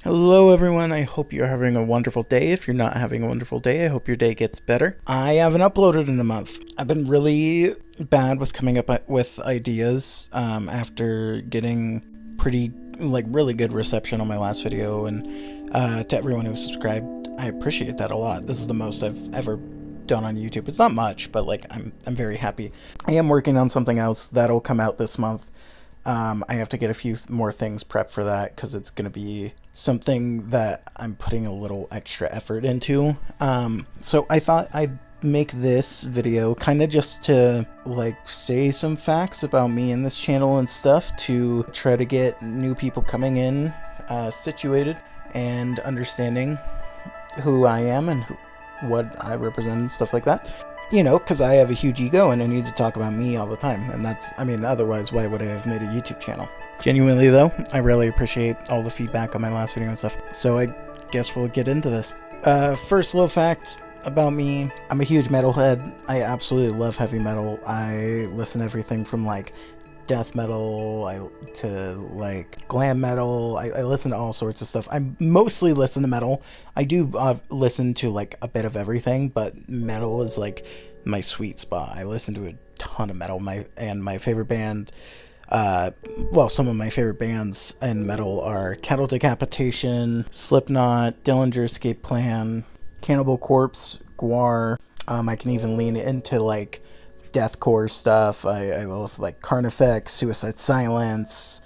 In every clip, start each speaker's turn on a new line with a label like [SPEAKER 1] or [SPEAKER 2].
[SPEAKER 1] Hello, everyone. I hope you're having a wonderful day. If you're not having a wonderful day, I hope your day gets better. I haven't uploaded in a month. I've been really bad with coming up with ideas after getting pretty, really good reception on my last video. And to everyone who subscribed, I appreciate that a lot. This is the most I've ever done on YouTube. It's not much, but I'm very happy. I am working on something else that'll come out this month. I have to get a few more things prepped for that because it's going to be something that I'm putting a little extra effort into. So I thought I'd make this video kind of just to say some facts about me and this channel and stuff to try to get new people coming in situated and understanding who I am and what I represent and stuff like that. You know, because I have a huge ego and I need to talk about me all the time. And otherwise, why would I have made a YouTube channel? Genuinely, though, I really appreciate all the feedback on my last video and stuff. So I guess we'll get into this. First little fact about me. I'm a huge metalhead. I absolutely love heavy metal. I listen to everything from, death metal to glam metal. I listen to all sorts of stuff. I mostly listen to metal. I do listen to a bit of everything, but metal is my sweet spot. I listen to a ton of metal. My favorite band, some of my favorite bands in metal are Cattle Decapitation, Slipknot, Dillinger Escape Plan, Cannibal Corpse, Gwar. I can even lean into deathcore stuff. I love Carnifex, Suicide Silence,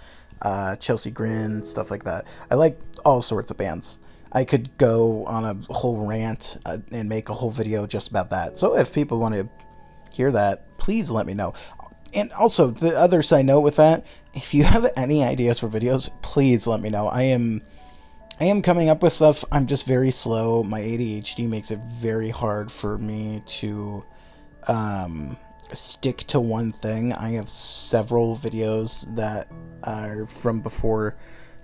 [SPEAKER 1] Chelsea Grin, stuff like that. I like all sorts of bands. I could go on a whole rant and make a whole video just about that. So if people want to hear that, please let me know. And also, the other side note with that, if you have any ideas for videos, please let me know. I am coming up with stuff. I'm just very slow. My ADHD makes it very hard for me to stick to one thing. I have several videos that are from before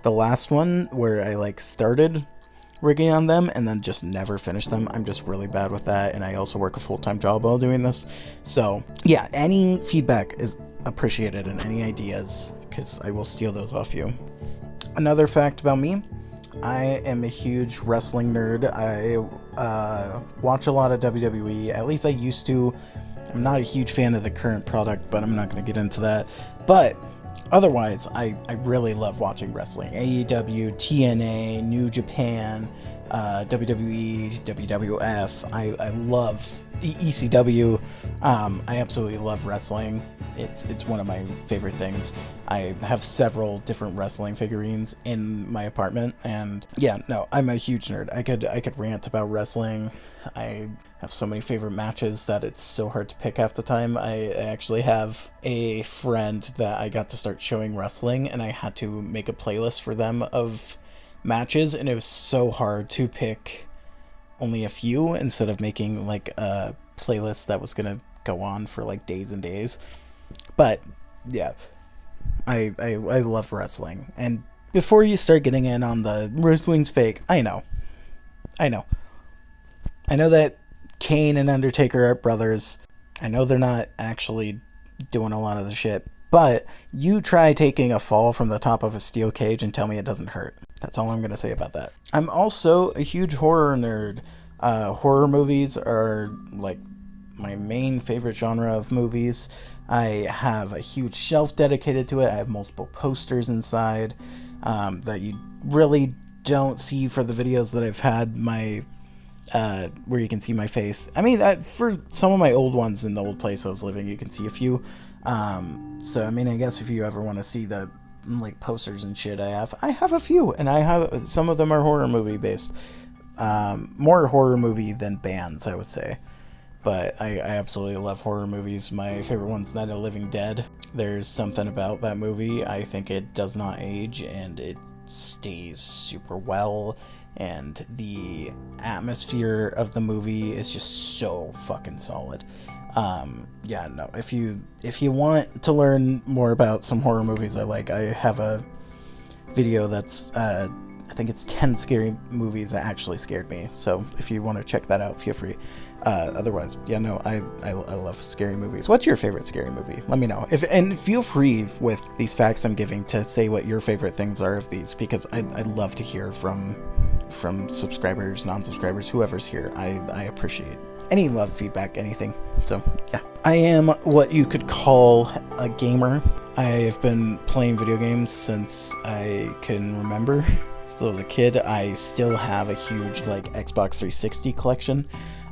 [SPEAKER 1] the last one where I started working on them and then just never finished them. I'm just really bad with that, and I also work a full-time job while doing this. So yeah, any feedback is appreciated and any ideas, because I will steal those off you. Another fact about me, I am a huge wrestling nerd. I watch a lot of WWE, at least I used to. I'm not a huge fan of the current product, but I'm not going to get into that. But otherwise, I really love watching wrestling. AEW, TNA, New Japan, WWE, WWF. I love ECW. I absolutely love wrestling. It's one of my favorite things. I have several different wrestling figurines in my apartment, and yeah, no, I'm a huge nerd. I could rant about wrestling. I have so many favorite matches that it's so hard to pick half the time. I actually have a friend that I got to start showing wrestling, and I had to make a playlist for them of matches, and it was so hard to pick only a few instead of making a playlist that was gonna go on for days and days. But yeah, I love wrestling. And before you start getting in on the wrestling's fake, I know that Kane and Undertaker are brothers. I know they're not actually doing a lot of the shit, but you try taking a fall from the top of a steel cage and tell me it doesn't hurt. That's all I'm going to say about that. I'm also a huge horror nerd. Horror movies are my main favorite genre of movies. I have a huge shelf dedicated to it. I have multiple posters inside that you really don't see for the videos that I've had where you can see my face. I mean, for some of my old ones in the old place I was living, you can see a few. So I mean, I guess if you ever want to see the posters and shit I have a few, and I have some of them are horror movie based. More horror movie than bands, I would say. But I absolutely love horror movies. My favorite one's Night of the Living Dead. There's something about that movie. I think it does not age, and it stays super well. And the atmosphere of the movie is just so fucking solid. Yeah, no, if you want to learn more about some horror movies I have a video that's I think it's 10 scary movies that actually scared me. So if you want to check that out, feel free. Otherwise, yeah, no, I love scary movies. What's your favorite scary movie? Let me know. And feel free with these facts I'm giving to say what your favorite things are of these, because I'd love to hear from subscribers, non-subscribers, whoever's here. I appreciate any love, feedback, anything. So yeah, I am what you could call a gamer. I've been playing video games since I can remember. Since I was a kid. I still have a huge Xbox 360 collection.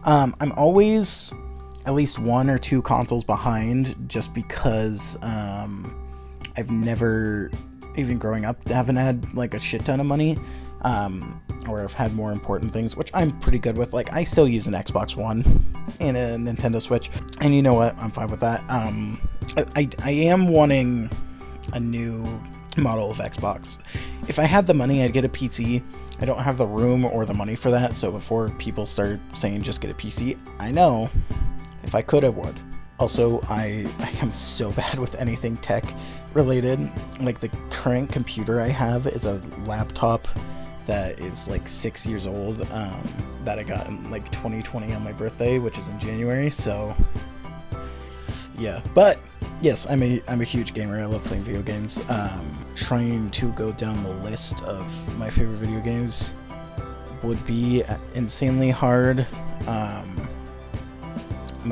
[SPEAKER 1] I'm always at least 1 or 2 consoles behind, just because I've never, even growing up, haven't had a shit ton of money, or I've had more important things, which I'm pretty good with. I still use an Xbox One and a Nintendo Switch, and you know what? I'm fine with that. I am wanting a new model of Xbox. If I had the money, I'd get a PC. I don't have the room or the money for that, so before people start saying just get a PC, I know if I could, I would. Also, I am so bad with anything tech related. The current computer I have is a laptop that is 6 years old, that I got in 2020 on my birthday, which is in January. So yeah, but yes, I'm a huge gamer. I love playing video games. Trying to go down the list of my favorite video games would be insanely hard. I'm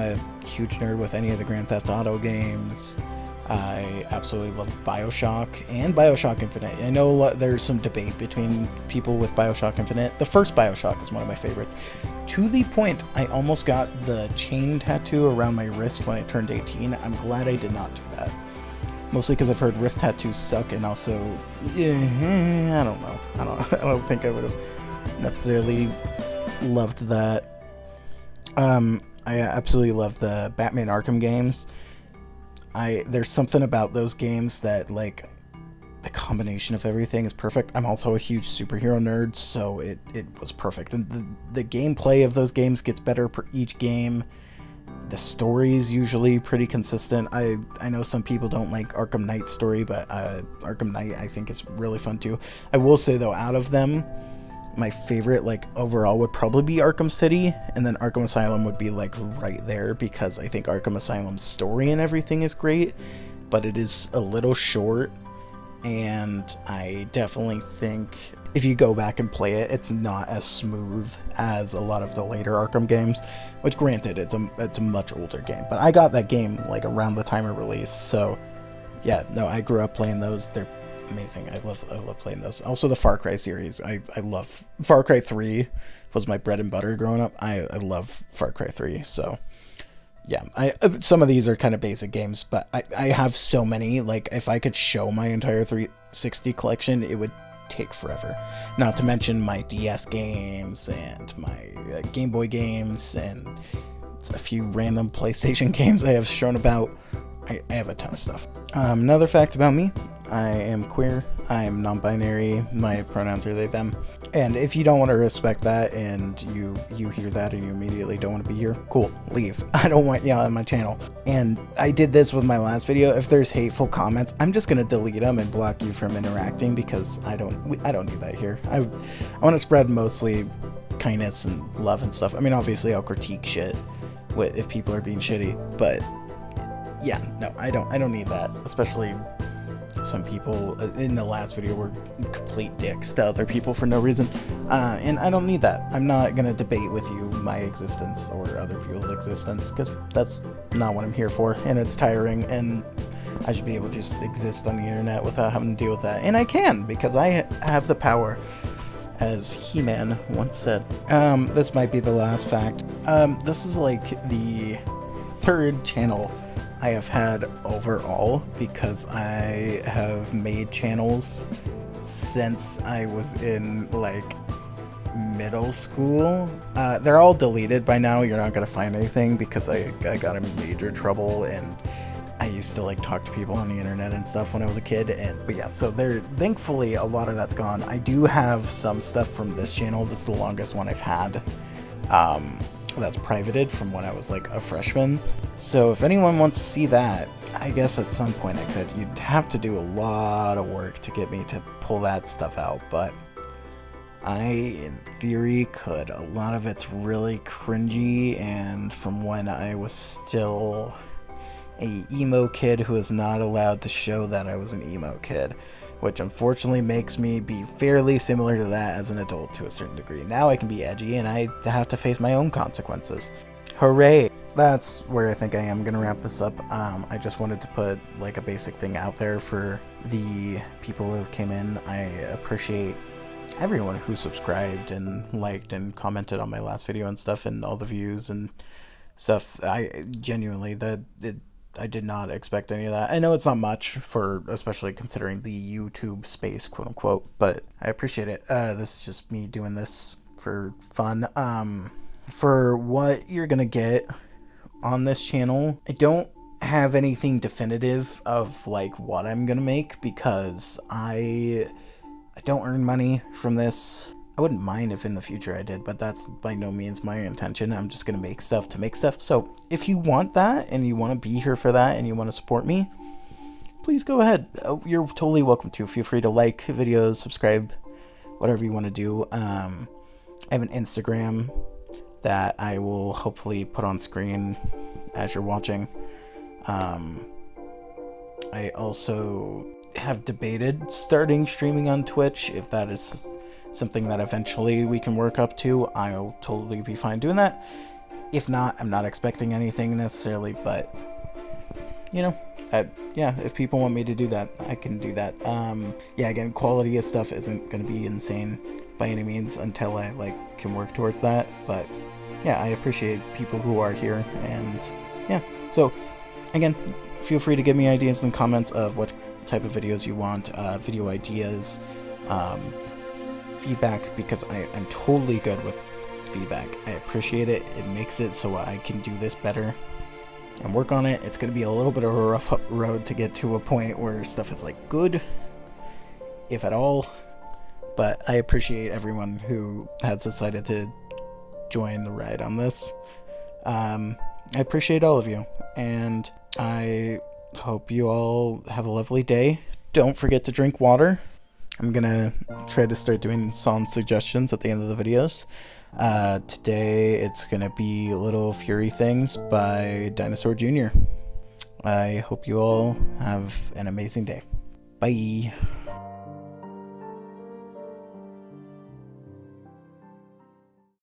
[SPEAKER 1] a huge nerd with any of the Grand Theft Auto games. I absolutely love BioShock and BioShock Infinite. I know there's some debate between people with BioShock Infinite. The first BioShock is one of my favorites. To the point, I almost got the chain tattoo around my wrist when I turned 18. I'm glad I did not do that. Mostly because I've heard wrist tattoos suck, and also, I don't know. I don't think I would have necessarily loved that. I absolutely love the Batman Arkham games. There's something about those games that, the combination of everything is perfect. I'm also a huge superhero nerd, so it was perfect. And the gameplay of those games gets better per each game. The story is usually pretty consistent. I know some people don't like Arkham Knight's story, but Arkham Knight I think is really fun too. I will say though, out of them, my favorite overall would probably be Arkham City, and then Arkham Asylum would be right there, because I think Arkham Asylum's story and everything is great, but it is a little short, and I definitely think if you go back and play it, it's not as smooth as a lot of the later Arkham games, which granted, it's a much older game, but I got that game around the time of release, so yeah, no, I grew up playing those. They're amazing. I love playing those. Also the Far Cry series. I love Far Cry 3 was my bread and butter growing up. I love Far Cry 3. So yeah, some of these are kind of basic games, but I have so many. If I could show my entire 360 collection, it would take forever. Not to mention my DS games and my Game Boy games and a few random PlayStation games I have shown about. I have a ton of stuff. Another fact about me, I am queer, I am non-binary, my pronouns are they, them. And if you don't want to respect that and you hear that and you immediately don't want to be here, cool, leave. I don't want you on my channel. And I did this with my last video. If there's hateful comments, I'm just going to delete them and block you from interacting, because I don't need that here. I want to spread mostly kindness and love and stuff. I mean, obviously I'll critique shit if people are being shitty, but yeah, no, I don't need that, especially some people in the last video were complete dicks to other people for no reason, and I don't need that. I'm not gonna debate with you my existence or other people's existence, because that's not what I'm here for, and it's tiring, and I should be able to just exist on the internet without having to deal with that, and I can, because I have the power, as He-Man once said. This might be the last fact. This is the third channel I have had overall, because I have made channels since I was in middle school. They're all deleted by now. You're not gonna find anything, because I got in major trouble, and I used to talk to people on the internet and stuff when I was a kid, but yeah, so thankfully a lot of that's gone. I do have some stuff from this channel. This is the longest one I've had. That's privated from when I was a freshman. So if anyone wants to see that, I guess at some point I could. You'd have to do a lot of work to get me to pull that stuff out, but I, in theory, could. A lot of it's really cringy, and from when I was still a emo kid who was not allowed to show that I was an emo kid, which unfortunately makes me be fairly similar to that as an adult to a certain degree. Now I can be edgy, and I have to face my own consequences. Hooray! That's where I think I am gonna wrap this up. I just wanted to put like a basic thing out there for the people who came in. I appreciate everyone who subscribed and liked and commented on my last video and stuff, and all the views and stuff. I genuinely, I did not expect any of that. I know it's not much for, especially considering the YouTube space, quote unquote, but I appreciate it. This is just me doing this for fun. For what you're gonna get on this channel, I don't have anything definitive of like what I'm gonna make, because I don't earn money from this. I wouldn't mind if in the future I did, but that's by no means my intention. I'm just gonna make stuff to make stuff. So if you want that and you want to be here for that and you want to support me, please go ahead. You're totally welcome to. Feel free to like videos, subscribe, whatever you want to do. I have an Instagram that I will hopefully put on screen as you're watching. I also have debated starting streaming on Twitch. If that is something that eventually we can work up to, I'll totally be fine doing that. If not, I'm not expecting anything necessarily, but you know, yeah, if people want me to do that, I can do that. Yeah, again, quality of stuff isn't going to be insane by any means until I like can work towards that, but yeah, I appreciate people who are here, and yeah, so again, feel free to give me ideas in the comments of what type of videos you want, video ideas, feedback, because I'm totally good with feedback. I appreciate it. It makes it so I can do this better and work on it. It's going to be a little bit of a rough road to get to a point where stuff is like good, if at all, but I appreciate everyone who has decided to join the ride on this. I appreciate all of you, and I hope you all have a lovely day. Don't forget to drink water. I'm gonna try to start doing song suggestions at the end of the videos. Today it's gonna be Little Fury Things by Dinosaur Jr. I hope you all have an amazing day. Bye.